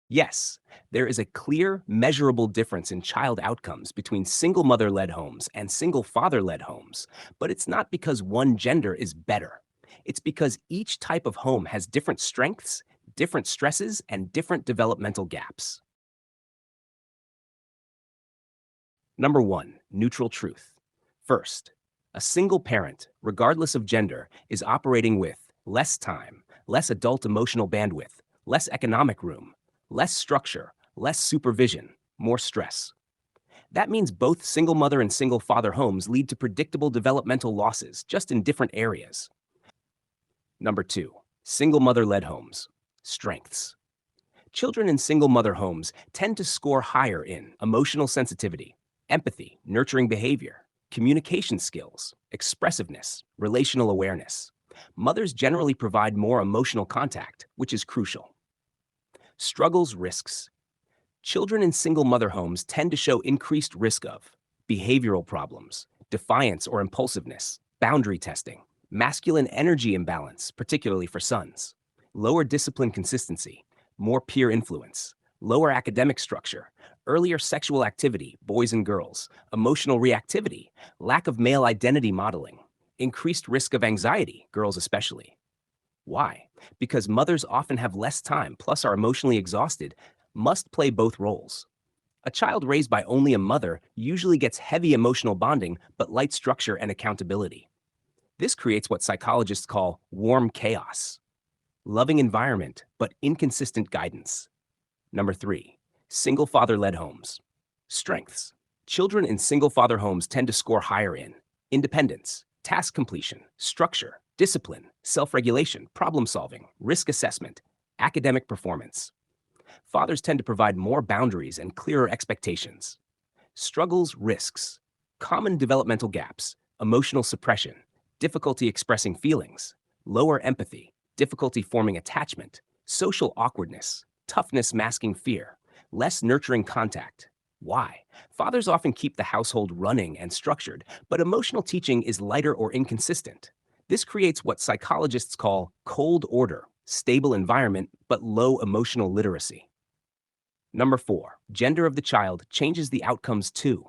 Yes, there is a clear, measurable difference in child outcomes between single mother led homes and single father led homes, but it's not because one gender is better. It's because each type of home has different strengths, different stresses, and different developmental gaps. Number one, neutral truth. First, a single parent, regardless of gender, is operating with less time, less adult emotional bandwidth, less economic room, less structure, less supervision, more stress. That means both single mother and single father homes lead to predictable developmental losses, just in different areas. Number two, single mother led homes. Strengths. Children in single mother homes tend to score higher in emotional sensitivity, empathy, nurturing behavior, communication skills, expressiveness, relational awareness. Mothers generally provide more emotional contact, which is crucial. Struggles, risks. Children in single mother homes tend to show increased risk of behavioral problems, defiance or impulsiveness, boundary testing, masculine energy imbalance, particularly for sons, lower discipline consistency, more peer influence, lower academic structure, earlier sexual activity, boys and girls, emotional reactivity, lack of male identity modeling, increased risk of anxiety, girls especially. Why? Because mothers often have less time, plus are emotionally exhausted, must play both roles. A child raised by only a mother usually gets heavy emotional bonding but light structure and accountability. This creates what psychologists call warm chaos, loving environment but inconsistent guidance. Number three, single father led homes. Strengths. Children in single father homes tend to score higher in independence, task completion, structure, discipline, self regulation, problem solving, risk assessment, academic performance. Fathers tend to provide more boundaries and clearer expectations. Struggles, risks, common developmental gaps, emotional suppression, difficulty expressing feelings, lower empathy, difficulty forming attachment, social awkwardness, toughness masking fear, less nurturing contact. Why? Fathers often keep the household running and structured, but emotional teaching is lighter or inconsistent. This creates what psychologists call cold order, stable environment, but low emotional literacy. Number four, gender of the child changes the outcomes too.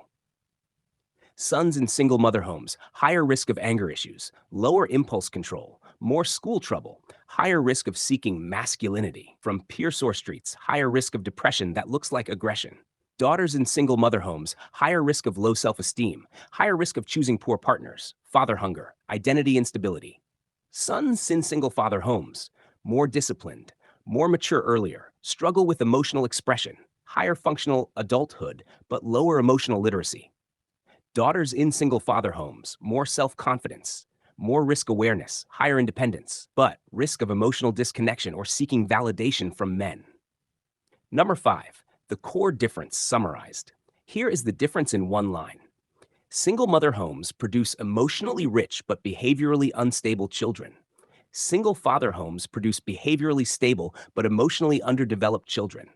Sons in single mother homes, higher risk of anger issues, lower impulse control, more school trouble, higher risk of seeking masculinity. From peer source streets, higher risk of depression that looks like aggression. Daughters in single mother homes, higher risk of low self esteem, higher risk of choosing poor partners, father hunger, identity instability. Sons in single father homes, more disciplined, more mature earlier, struggle with emotional expression, higher functional adulthood, but lower emotional literacy. Daughters in single father homes, more self confidence, more risk awareness, higher independence, but risk of emotional disconnection or seeking validation from men. Number five, the core difference summarized. Here is the difference in one line. Single mother homes produce emotionally rich but behaviorally unstable children. Single father homes produce behaviorally stable but emotionally underdeveloped children.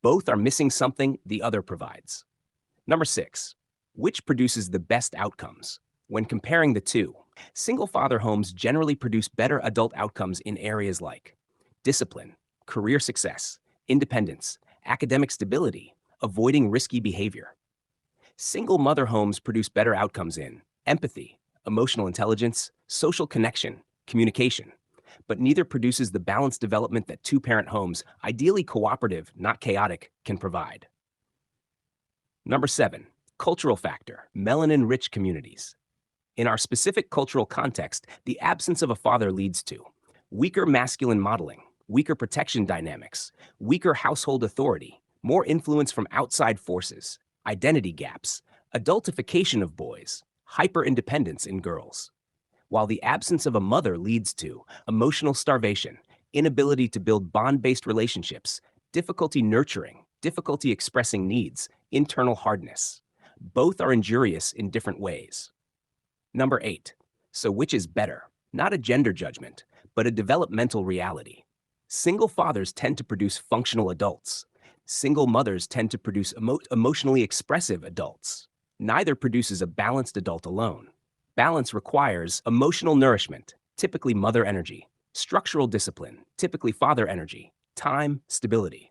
Both are missing something the other provides. Number six, which produces the best outcomes? When comparing the two, single father homes generally produce better adult outcomes in areas like discipline, career success, independence, academic stability, avoiding risky behavior. Single mother homes produce better outcomes in empathy, emotional intelligence, social connection, communication, but neither produces the balanced development that two parent homes, ideally cooperative, not chaotic, can provide. Number seven, cultural factor, melanin rich communities. In our specific cultural context, the absence of a father leads to weaker masculine modeling, weaker protection dynamics, weaker household authority, more influence from outside forces, identity gaps, adultification of boys, hyper independence in girls. While the absence of a mother leads to emotional starvation, inability to build bond based relationships, difficulty nurturing, difficulty expressing needs, internal hardness. Both are injurious in different ways. Number eight, so which is better? Not a gender judgment, but a developmental reality. Single fathers tend to produce functional adults. Single mothers tend to produce emotionally expressive adults. Neither produces a balanced adult alone. Balance requires emotional nourishment, typically mother energy, structural discipline, typically father energy, time, stability.